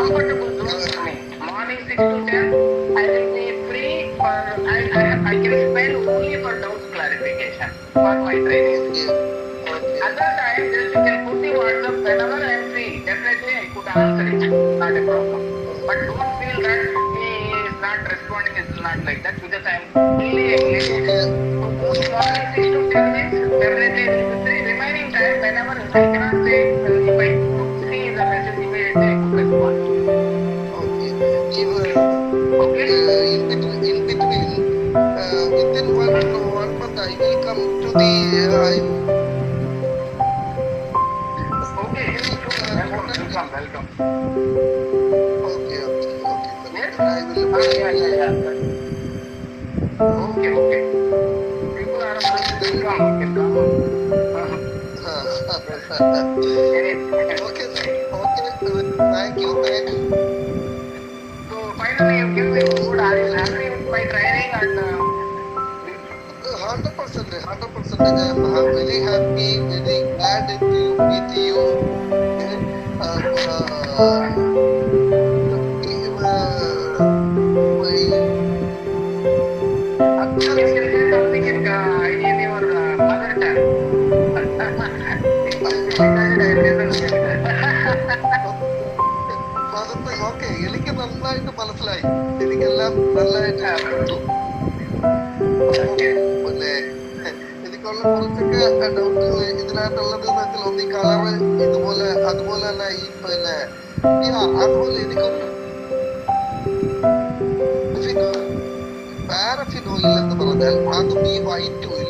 comfortable zone for me. Morning 6 to 10, I will be free for, I can spend only for doubts clarification for my trainees. Other time, just you can put the WhatsApp whenever I am free. Definitely I could answer it. Not a problem. But don't feel that he is not responding. It's not like that because I am fully available. So morning 6 to 10 means definitely I will be free. Remaining time, whenever I cannot say, if I see the message immediately, I could respond. Okay. In between, within 1 month, I will come to the. Okay. Welcome. Okay. Yes? I will. Yeah. Okay. People are welcome. Okay. Thank you. So finally, you give me food. Are you happy with my training and? 100%. I am very happy, very glad to meet you. You can say something in your mother tongue. Okay എനിക്ക് നന്നായിട്ട് മനസ്സിലായി. എനിക്കെല്ലാം നല്ലതായിട്ട് പിന്നെ എനിക്കുള്ള കുറച്ചൊക്കെ ഡൗട്ടുകൾ ഇതിനകത്തുള്ളത് വെച്ചാൽ ഒന്ന് ഈ കളറ് അതുപോലെ തന്നെ ഈ പിന്നെ അതുപോലെ എനിക്കൊന്ന് പാരഫിൻ ഓയിൽ എന്ന് പറഞ്ഞാൽ അതും ഈ വൈറ്റ് ഓയിൽ